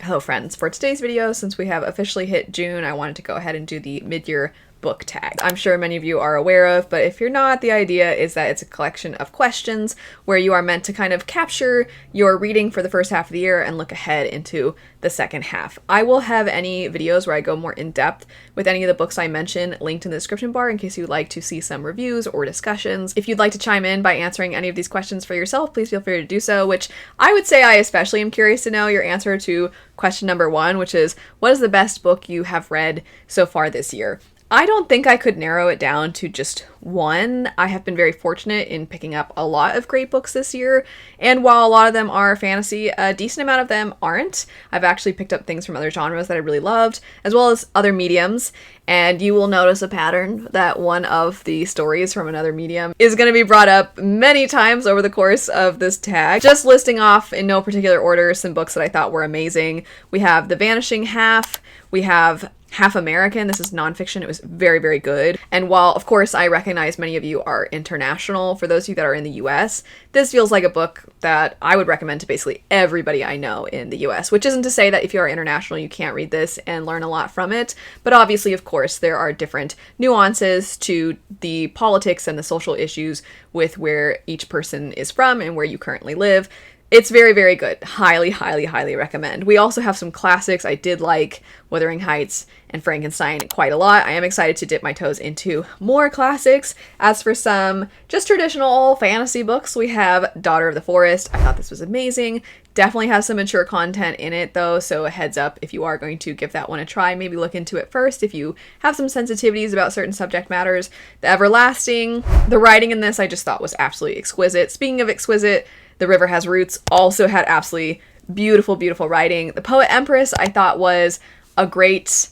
Hello friends, for today's video, since we have officially hit June, I wanted to go ahead and do the mid-year book tag. I'm sure many of you are aware of, but if you're not, the idea is that it's a collection of questions where you are meant to kind of capture your reading for the first half of the year and look ahead into the second half. I will have any videos where I go more in depth with any of the books I mention linked in the description bar in case you'd like to see some reviews or discussions. If you'd like to chime in by answering any of these questions for yourself, please feel free to do so, which I would say I especially am curious to know your answer to question number 1, which is, what is the best book you have read so far this year? I don't think I could narrow it down to just one. I have been very fortunate in picking up a lot of great books this year, and while a lot of them are fantasy, a decent amount of them aren't. I've actually picked up things from other genres that I really loved, as well as other mediums, and you will notice a pattern that one of the stories from another medium is going to be brought up many times over the course of this tag. Just listing off in no particular order some books that I thought were amazing. We have The Vanishing Half, we have Half American. This is nonfiction. It was very, very good. And while, of course, I recognize many of you are international, for those of you that are in the US, this feels like a book that I would recommend to basically everybody I know in the US, which isn't to say that if you are international, you can't read this and learn a lot from it. But obviously, of course, there are different nuances to the politics and the social issues with where each person is from and where you currently live. It's very, very good. Highly, highly, highly recommend. We also have some classics. I did like Wuthering Heights and Frankenstein quite a lot. I am excited to dip my toes into more classics. As for some just traditional fantasy books, we have Daughter of the Forest. I thought this was amazing. Definitely has some mature content in it though, so a heads up if you are going to give that one a try. Maybe look into it first if you have some sensitivities about certain subject matters. The Everlasting. The writing in this I just thought was absolutely exquisite. Speaking of exquisite, The River Has Roots also had absolutely beautiful, beautiful writing. The Poet Empress I thought was a great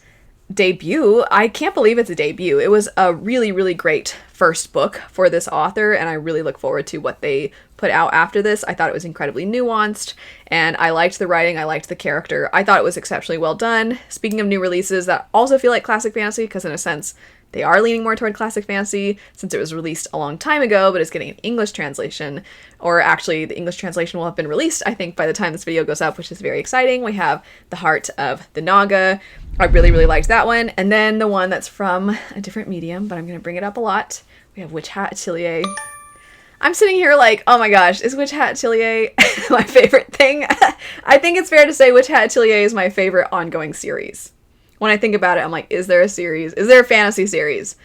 debut. I can't believe it's a debut. It was a really, really great first book for this author, and I really look forward to what they put out after this. I thought it was incredibly nuanced, and I liked the writing, I liked the character. I thought it was exceptionally well done. Speaking of new releases that also feel like classic fantasy, because in a sense, they are leaning more toward classic fantasy since it was released a long time ago, but it's getting an English translation, or actually the English translation will have been released, I think, by the time this video goes up, which is very exciting. We have The Heart of the Naga. I really, really liked that one. And then the one that's from a different medium, but I'm going to bring it up a lot. We have Witch Hat Atelier. I'm sitting here like, oh my gosh, is Witch Hat Atelier my favorite thing? I think it's fair to say Witch Hat Atelier is my favorite ongoing series. When I think about it, I'm like, is there a fantasy series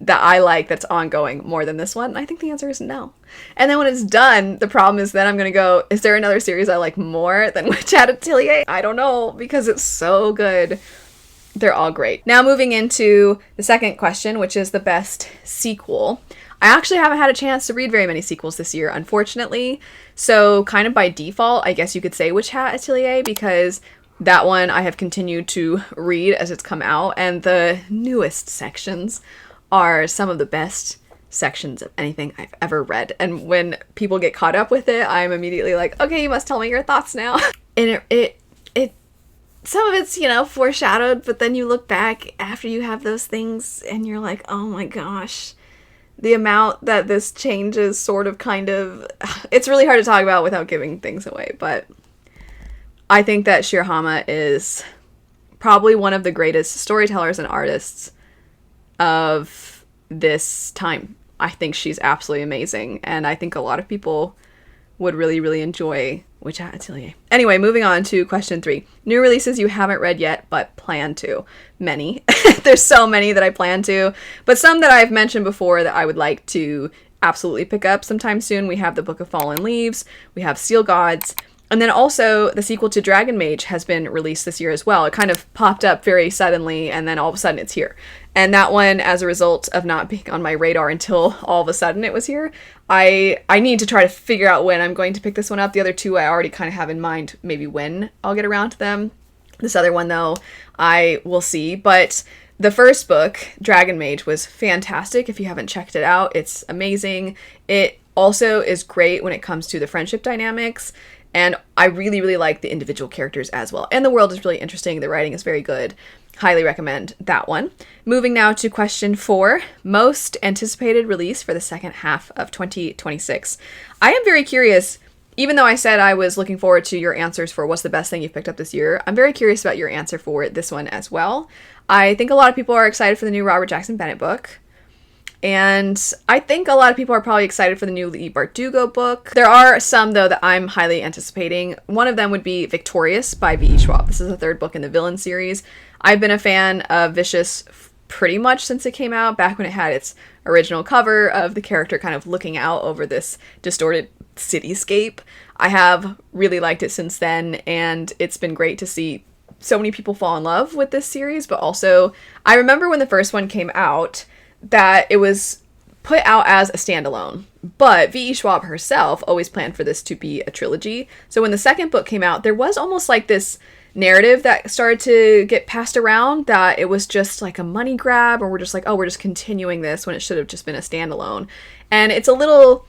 that I like that's ongoing more than this one? And I think the answer is no. And then when it's done, the problem is then I'm going to go, is there another series I like more than Witch Hat Atelier? I don't know, because it's so good. They're all great. Now moving into the second question, which is the best sequel. I actually haven't had a chance to read very many sequels this year, unfortunately. So kind of by default, I guess you could say Witch Hat Atelier, because that one I have continued to read as it's come out, and the newest sections are some of the best sections of anything I've ever read. And when people get caught up with it, I'm immediately like, okay, you must tell me your thoughts now. And it some of it's, you know, foreshadowed, but then you look back after you have those things and you're like, oh my gosh, the amount that this changes sort of kind of, it's really hard to talk about without giving things away, but I think that Shirahama is probably one of the greatest storytellers and artists of this time. I think she's absolutely amazing, and I think a lot of people would really, really enjoy Witch Hat Atelier. Anyway, moving on to question 3. New releases you haven't read yet, but plan to. Many. There's so many that I plan to, but some that I've mentioned before that I would like to absolutely pick up sometime soon. We have the Book of Fallen Leaves, we have Steel Gods, and then also the sequel to Dragon Mage has been released this year as well. It kind of popped up very suddenly, and then all of a sudden it's here. And that one, as a result of not being on my radar until all of a sudden it was here, I need to try to figure out when I'm going to pick this one up. The other two I already kind of have in mind maybe when I'll get around to them. This other one, though, I will see. But the first book, Dragon Mage, was fantastic. If you haven't checked it out, it's amazing. It also is great when it comes to the friendship dynamics. And I really, really like the individual characters as well. And the world is really interesting. The writing is very good. Highly recommend that one. Moving now to question 4, most anticipated release for the second half of 2026. I am very curious even though I said I was looking forward to your answers for what's the best thing you've picked up this year, I'm very curious about your answer for this one as well. I think a lot of people are excited for the new Robert Jackson Bennett book. And I think a lot of people are probably excited for the new Lee Bardugo book. There are some, though, that I'm highly anticipating. One of them would be Victorious by V.E. Schwab. This is the third book in the Villain series. I've been a fan of Vicious pretty much since it came out, back when it had its original cover of the character kind of looking out over this distorted cityscape. I have really liked it since then, and it's been great to see so many people fall in love with this series. But also, I remember when the first one came out, that it was put out as a standalone, but V.E. Schwab herself always planned for this to be a trilogy. So when the second book came out, there was almost like this narrative that started to get passed around that it was just like a money grab, or we're just like, oh, we're just continuing this, when it should have just been a standalone. And it's a little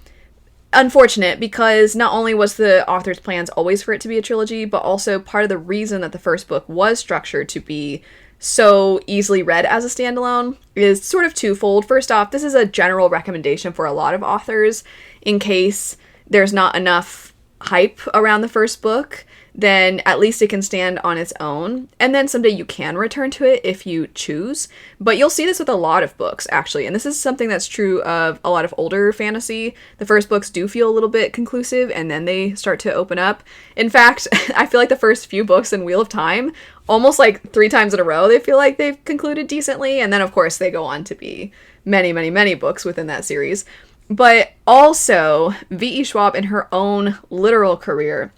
unfortunate, because not only was the author's plans always for it to be a trilogy, but also part of the reason that the first book was structured to be so easily read as a standalone is sort of twofold. First off, this is a general recommendation for a lot of authors. In case there's not enough hype around the first book, then at least it can stand on its own. And then someday you can return to it if you choose. But you'll see this with a lot of books, actually. And this is something that's true of a lot of older fantasy. The first books do feel a little bit conclusive, and then they start to open up. In fact, I feel like the first few books in Wheel of Time, almost like 3 times in a row, they feel like they've concluded decently. And then, of course, they go on to be many, many, many books within that series. But also, V.E. Schwab in her own literal career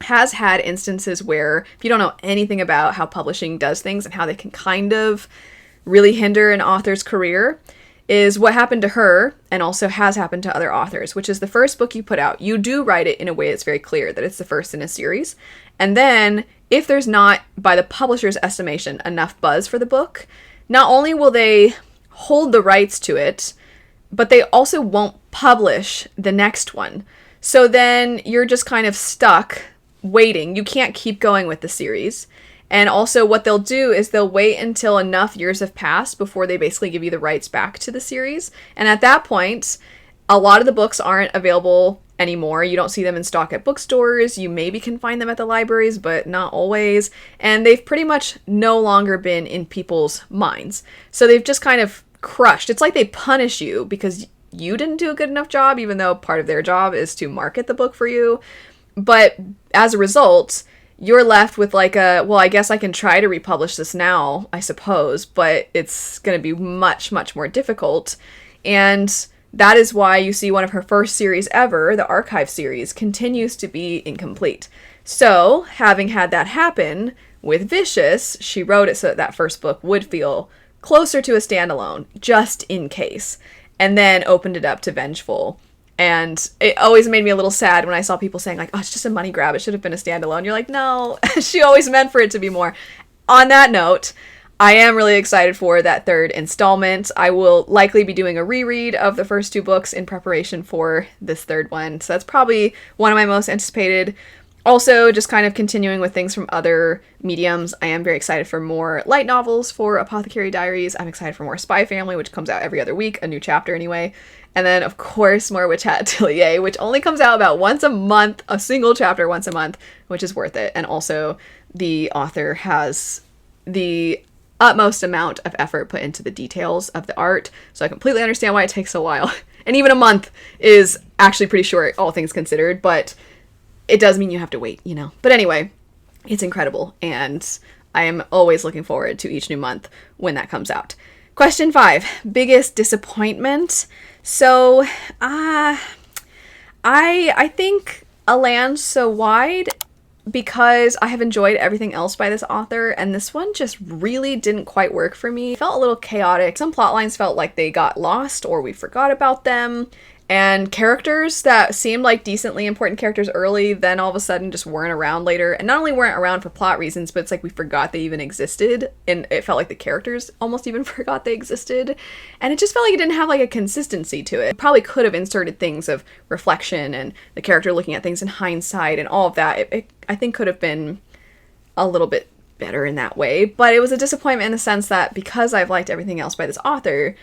has had instances where, if you don't know anything about how publishing does things and how they can kind of really hinder an author's career, is what happened to her, and also has happened to other authors, which is the first book you put out, you do write it in a way that's very clear that it's the first in a series. And then, if there's not, by the publisher's estimation, enough buzz for the book, not only will they hold the rights to it, but they also won't publish the next one. So then you're just kind of stuck waiting. You can't keep going with the series. And also what they'll do is they'll wait until enough years have passed before they basically give you the rights back to the series. And at that point, a lot of the books aren't available anymore. You don't see them in stock at bookstores. You maybe can find them at the libraries, but not always. And they've pretty much no longer been in people's minds. So they've just kind of crushed. It's like they punish you because you didn't do a good enough job, even though part of their job is to market the book for you. But as a result, you're left with like well, I guess I can try to republish this now, I suppose, but it's going to be much, much more difficult. And that is why you see one of her first series ever, the Archive series, continues to be incomplete. So, having had that happen with Vicious, she wrote it so that that first book would feel closer to a standalone, just in case, and then opened it up to Vengeful. And it always made me a little sad when I saw people saying like, oh, it's just a money grab, it should have been a standalone. You're like, no, she always meant for it to be more. On that note, I am really excited for that third installment. I will likely be doing a reread of the first 2 books in preparation for this third one. So that's probably one of my most anticipated. Also, just kind of continuing with things from other mediums, I am very excited for more light novels for Apothecary Diaries. I'm excited for more Spy Family, which comes out every other week, a new chapter anyway. And then, of course, more Witch Hat Atelier, which only comes out about once a month, a single chapter once a month, which is worth it. And also, the author has the utmost amount of effort put into the details of the art, so I completely understand why it takes a while. And even a month is actually pretty short, all things considered, but it does mean you have to wait, you know. But anyway, it's incredible, and I am always looking forward to each new month when that comes out. Question 5, biggest disappointment. So, I think A Land So Wide, because I have enjoyed everything else by this author, and this one just really didn't quite work for me. It felt a little chaotic. Some plot lines felt like they got lost or we forgot about them. And characters that seemed like decently important characters early, then all of a sudden just weren't around later. And not only weren't around for plot reasons, but it's like we forgot they even existed. And it felt like the characters almost even forgot they existed. And it just felt like it didn't have like a consistency to it. It probably could have inserted things of reflection and the character looking at things in hindsight and all of that. It I think could have been a little bit better in that way. But it was a disappointment in the sense that because I've liked everything else by this author,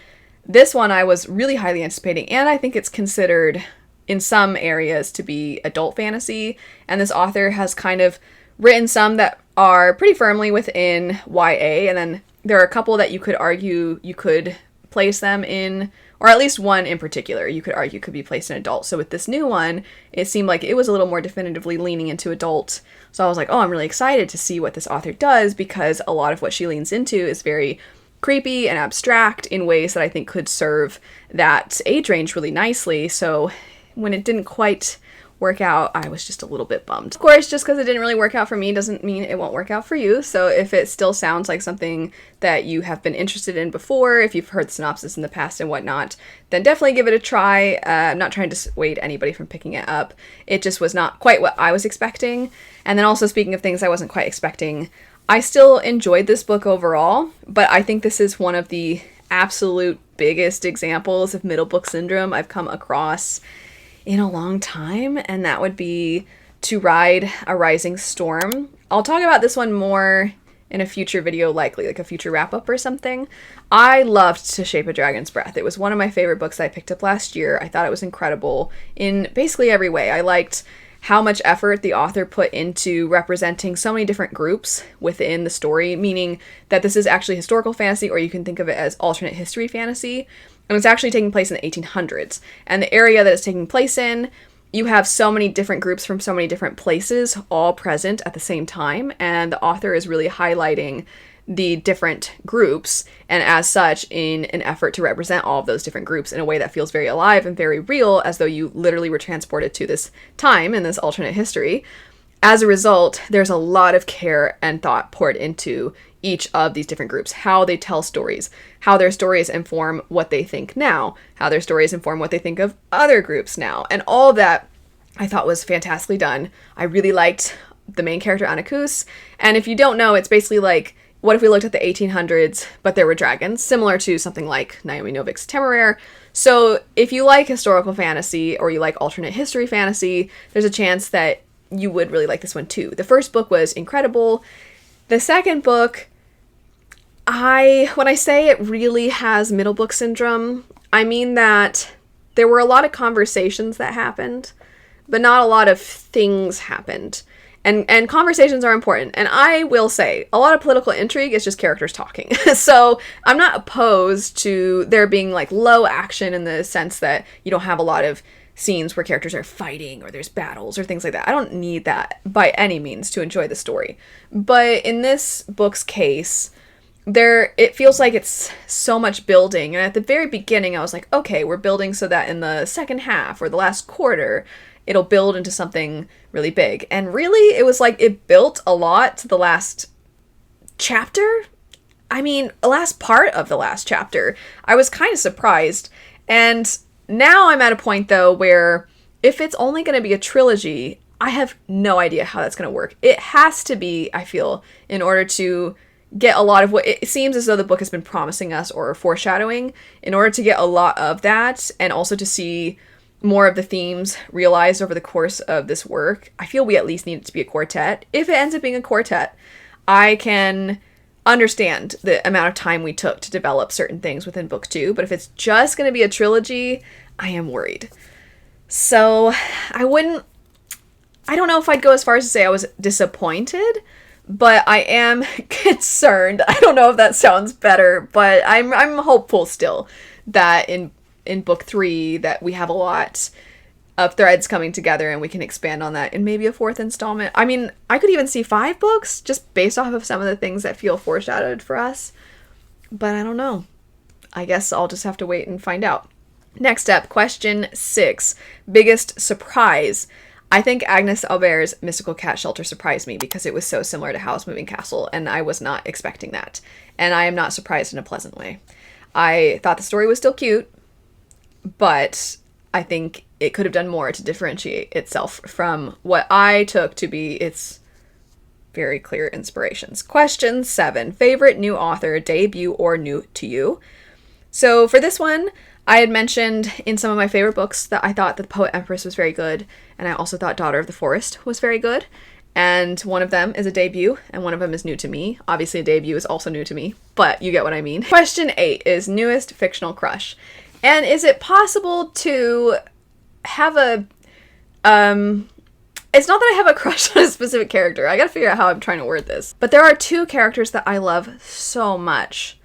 this one I was really highly anticipating, and I think it's considered in some areas to be adult fantasy, and this author has kind of written some that are pretty firmly within YA, and then there are a couple that you could argue you could place them in, or at least one in particular you could argue could be placed in adult. So with this new one, it seemed like it was a little more definitively leaning into adult. So I was like, oh, I'm really excited to see what this author does, because a lot of what she leans into is very creepy and abstract in ways that I think could serve that age range really nicely. So when it didn't quite work out, I was just a little bit bummed. Of course, just because it didn't really work out for me doesn't mean it won't work out for you. So if it still sounds like something that you have been interested in before, if you've heard the synopsis in the past and whatnot, then definitely give it a try. I'm not trying to dissuade anybody from picking it up. It just was not quite what I was expecting. And then also, speaking of things I wasn't quite expecting, I still enjoyed this book overall, but I think this is one of the absolute biggest examples of middle book syndrome I've come across in a long time, and that would be To Ride a Rising Storm. I'll talk about this one more in a future video, likely, like a future wrap-up or something. I loved To Shape a Dragon's Breath. It was one of my favorite books that I picked up last year. I thought it was incredible in basically every way. I liked how much effort the author put into representing so many different groups within the story, meaning that this is actually historical fantasy, or you can think of it as alternate history fantasy. And it's actually taking place in the 1800s. And the area that it's taking place in, you have so many different groups from so many different places all present at the same time. And the author is really highlighting the different groups, and as such, in an effort to represent all of those different groups in a way that feels very alive and very real, as though you literally were transported to this time in this alternate history. As a result, there's a lot of care and thought poured into each of these different groups, how they tell stories, how their stories inform what they think now, how their stories inform what they think of other groups now, and all of that I thought was fantastically done. I really liked the main character, Anakus, and if you don't know, it's basically like, what if we looked at the 1800s, but there were dragons, similar to something like Naomi Novik's Temeraire. So if you like historical fantasy, or you like alternate history fantasy, there's a chance that you would really like this one too. The first book was incredible. The second book, when I say it really has middle book syndrome, I mean that there were a lot of conversations that happened, but not a lot of things happened. And conversations are important. And I will say, a lot of political intrigue is just characters talking. So I'm not opposed to there being like low action in the sense that you don't have a lot of scenes where characters are fighting or there's battles or things like that. I don't need that by any means to enjoy the story. But in this book's case, it feels like it's so much building. And at the very beginning, I was like, okay, we're building so that in the second half or the last quarter, it'll build into something really big. And really, it was like it built a lot to the last chapter. I mean, the last part of the last chapter. I was kind of surprised. And now I'm at a point, though, where if it's only going to be a trilogy, I have no idea how that's going to work. It has to be, I feel, in order to get a lot of what it seems as though the book has been promising us or foreshadowing, in order to get a lot of that, and also to see more of the themes realized over the course of this work, I feel we at least need it to be a quartet. If it ends up being a quartet, I can understand the amount of time we took to develop certain things within book 2, but if it's just going to be a trilogy, I am worried. So I don't know if I'd go as far as to say I was disappointed, but I am concerned. I don't know if that sounds better, but I'm hopeful still that in book 3 that we have a lot of threads coming together and we can expand on that in maybe a 4th installment. I mean, I could even see 5 books just based off of some of the things that feel foreshadowed for us, but I don't know. I guess I'll just have to wait and find out. Next up, question 6, biggest surprise. I think Agnes Albert's Mystical Cat Shelter surprised me because it was so similar to Howl's Moving Castle, and I was not expecting that. And I am not surprised in a pleasant way. I thought the story was still cute, but I think it could have done more to differentiate itself from what I took to be its very clear inspirations. Question 7, favorite new author, debut or new to you? So for this one, I had mentioned in some of my favorite books that I thought The Poet Empress was very good, and I also thought Daughter of the Forest was very good. And one of them is a debut, and one of them is new to me. Obviously, a debut is also new to me, but you get what I mean. Question 8 is newest fictional crush. And is it possible to have a, it's not that I have a crush on a specific character. I gotta figure out how I'm trying to word this. But there are two characters that I love so much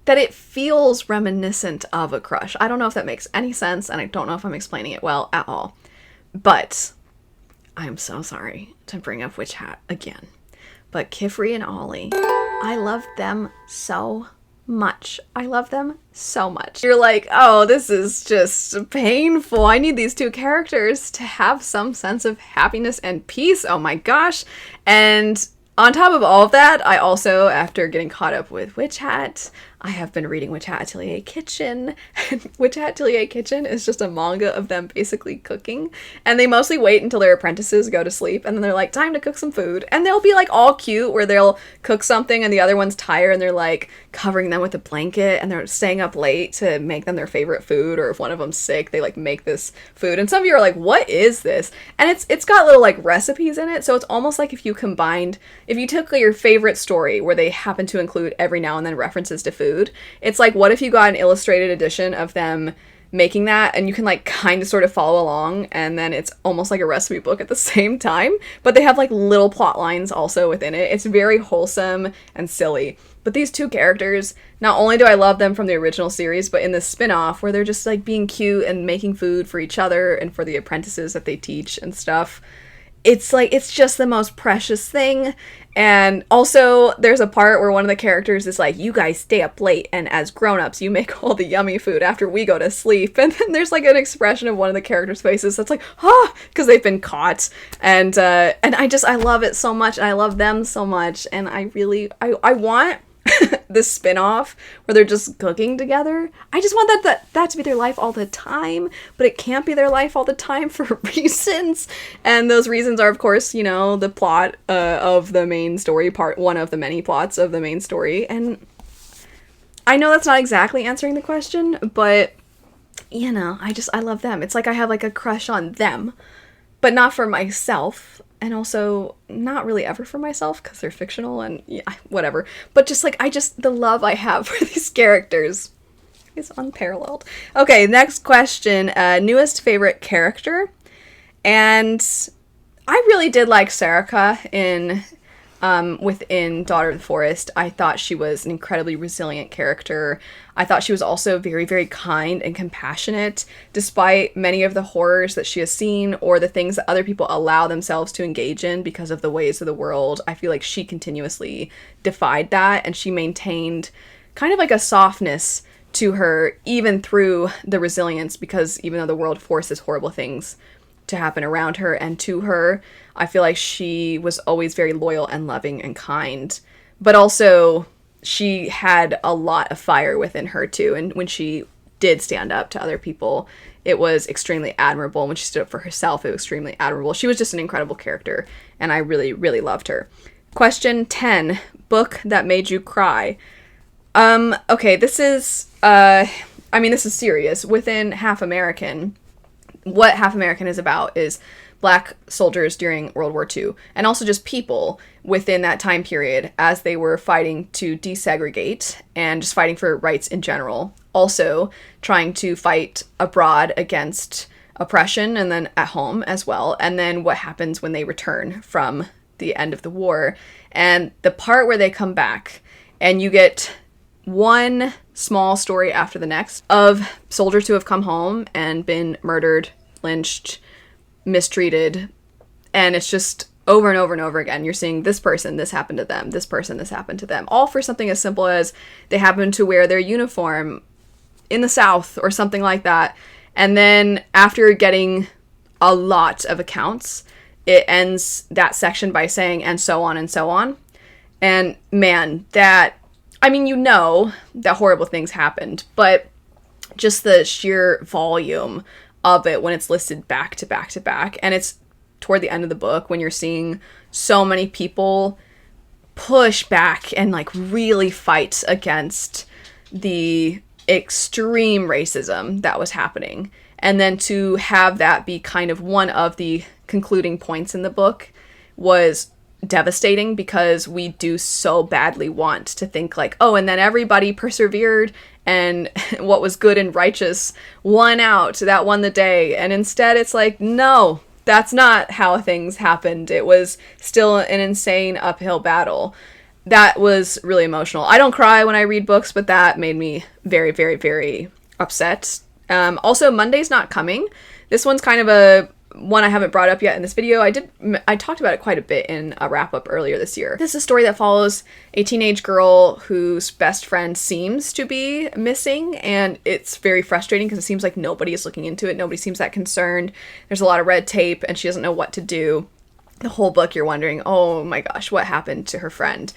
that it feels reminiscent of a crush. I don't know if that makes any sense, and I don't know if I'm explaining it well at all. But I'm so sorry to bring up Witch Hat again. But Kifri and Ollie, I love them so much. I love them so much. You're like, oh, this is just painful. I need these two characters to have some sense of happiness and peace. Oh my gosh. And on top of all of that, I also, after getting caught up with Witch Hat, I have been reading Witch Hat Atelier Kitchen. And Witch Hat Atelier Kitchen is just a manga of them basically cooking. And they mostly wait until their apprentices go to sleep, and then they're like, time to cook some food. And they'll be like all cute where they'll cook something and the other one's tired and they're like covering them with a blanket and they're staying up late to make them their favorite food. Or if one of them's sick, they like make this food. And some of you are like, what is this? And it's got little like recipes in it. So it's almost like if you took your favorite story where they happen to include every now and then references to food, it's like, what if you got an illustrated edition of them making that, and you can like kind of sort of follow along, and then it's almost like a recipe book at the same time, but they have like little plot lines also within it. It's very wholesome and silly. But these two characters, not only do I love them from the original series, but in the spin-off where they're just like being cute and making food for each other and for the apprentices that they teach and stuff, it's like, it's just the most precious thing. And also, there's a part where one of the characters is like, you guys stay up late, and as grown-ups, you make all the yummy food after we go to sleep. And then there's like an expression of one of the characters' faces that's like, because they've been caught. And I love it so much, and I love them so much, and I want this spin-off where they're just cooking together. I just want that to be their life all the time, but it can't be their life all the time for reasons. And those reasons are, of course, you know, the plot of the main story, part one of the many plots of the main story. And I know that's not exactly answering the question, but you know, I love them. It's like I have like a crush on them, but not for myself. And also not really ever for myself because they're fictional and yeah, whatever. But just like, the love I have for these characters is unparalleled. Okay, next question. Newest favorite character. And I really did like Sarika within Daughter of the Forest. I thought she was an incredibly resilient character. I thought she was also very, very kind and compassionate, despite many of the horrors that she has seen or the things that other people allow themselves to engage in because of the ways of the world. I feel like she continuously defied that, and she maintained kind of like a softness to her, even through the resilience, because even though the world forces horrible things to happen around her and to her, I feel like she was always very loyal and loving and kind. But also, she had a lot of fire within her too, and when she did stand up to other people, it was extremely admirable. When she stood up for herself, it was extremely admirable. She was just an incredible character, and I really, really loved her. Question 10. Book that made you cry. Okay, this is, this is serious. Within Half American, what Half American is about is Black soldiers during World War II, and also just people within that time period as they were fighting to desegregate and just fighting for rights in general. Also trying to fight abroad against oppression, and then at home as well. And then what happens when they return from the end of the war. And the part where they come back and you get one small story after the next of soldiers who have come home and been murdered, lynched, mistreated, and it's just over and over and over again. You're seeing this person, this happened to them, this person, this happened to them, all for something as simple as they happen to wear their uniform in the South or something like that. And then after getting a lot of accounts, it ends that section by saying, and so on and so on. And man, that horrible things happened, but just the sheer volume of it when it's listed back to back to back, and it's toward the end of the book when you're seeing so many people push back and like really fight against the extreme racism that was happening, and then to have that be kind of one of the concluding points in the book was devastating because we do so badly want to think like, oh, and then everybody persevered and what was good and righteous won out, that won the day. And instead it's like, no, that's not how things happened. It was still an insane uphill battle. That was really emotional. I don't cry when I read books, but that made me very, very, very upset. Also, Monday's Not Coming. This one's kind of a one I haven't brought up yet in this video. I talked about it quite a bit in a wrap-up earlier this year. This is a story that follows a teenage girl whose best friend seems to be missing, and it's very frustrating because it seems like nobody is looking into it. Nobody seems that concerned. There's a lot of red tape, and she doesn't know what to do. The whole book you're wondering, oh my gosh, what happened to her friend?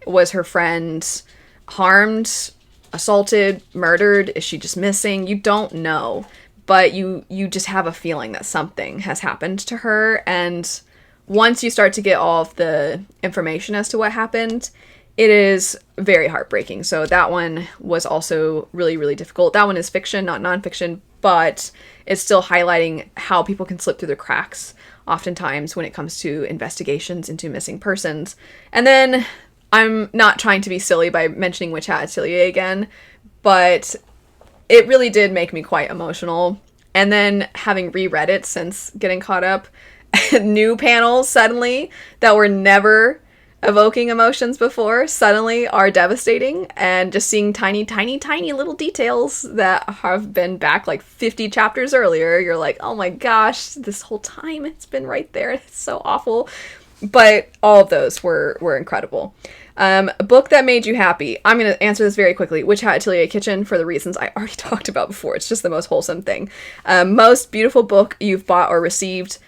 Was her friend harmed, assaulted, murdered? Is she just missing? You don't know. But you just have a feeling that something has happened to her, and once you start to get all of the information as to what happened, it is very heartbreaking. So that one was also really, really difficult. That one is fiction, not nonfiction, but it's still highlighting how people can slip through the cracks oftentimes when it comes to investigations into missing persons. And then I'm not trying to be silly by mentioning Witch Hat Atelier again, but it really did make me quite emotional. And then having reread it since getting caught up, new panels suddenly that were never evoking emotions before suddenly are devastating. And just seeing tiny, tiny, tiny little details that have been back like 50 chapters earlier, you're like, oh my gosh, this whole time it's been right there. It's so awful. But all of those were incredible. A book that made you happy. I'm going to answer this very quickly. Witch Hat Atelier Kitchen, for the reasons I already talked about before. It's just the most wholesome thing. Most beautiful book you've bought or received.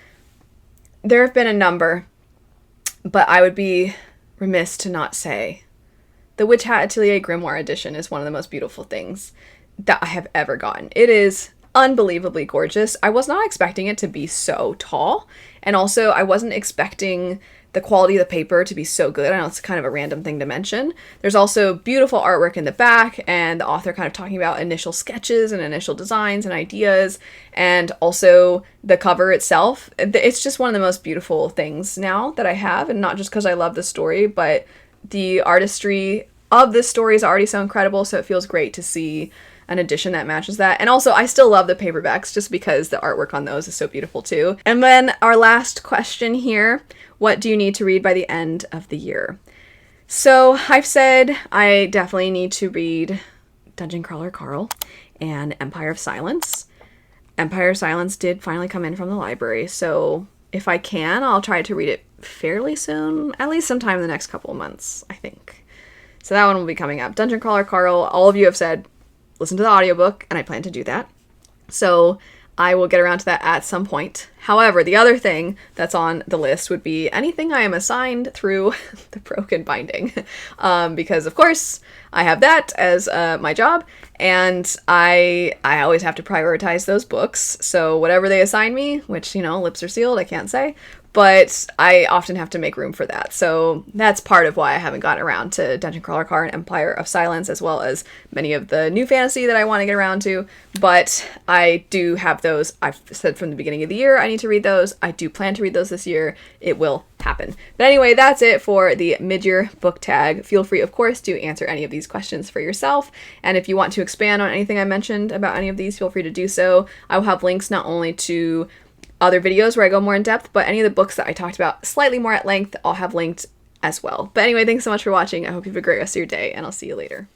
There have been a number, but I would be remiss to not say the Witch Hat Atelier Grimoire Edition is one of the most beautiful things that I have ever gotten. It is unbelievably gorgeous. I was not expecting it to be so tall, and also I wasn't expecting the quality of the paper to be so good. I know it's kind of a random thing to mention. There's also beautiful artwork in the back, and the author kind of talking about initial sketches and initial designs and ideas, and also the cover itself. It's just one of the most beautiful things now that I have, and not just because I love the story, but the artistry of this story is already so incredible, so it feels great to see an edition that matches that. And also, I still love the paperbacks just because the artwork on those is so beautiful too. And then our last question here, what do you need to read by the end of the year? So I've said I definitely need to read Dungeon Crawler Carl and Empire of Silence. Empire of Silence did finally come in from the library, so if I can, I'll try to read it fairly soon, at least sometime in the next couple of months, I think. So that one will be coming up. Dungeon Crawler Carl, all of you have said listen to the audiobook, and I plan to do that. So I will get around to that at some point. However, the other thing that's on the list would be anything I am assigned through the broken binding. Because, of course, I have that as my job, and I always have to prioritize those books. So whatever they assign me, which, lips are sealed, I can't say, but I often have to make room for that. So that's part of why I haven't gotten around to Dungeon Crawler Carl and Empire of Silence, as well as many of the new fantasy that I want to get around to. But I do have those. I've said from the beginning of the year I need to read those. I do plan to read those this year. It will happen. But anyway, that's it for the mid-year book tag. Feel free, of course, to answer any of these questions for yourself. And if you want to expand on anything I mentioned about any of these, feel free to do so. I will have links not only to other videos where I go more in depth, but any of the books that I talked about slightly more at length, I'll have linked as well. But anyway, thanks so much for watching. I hope you have a great rest of your day, and I'll see you later.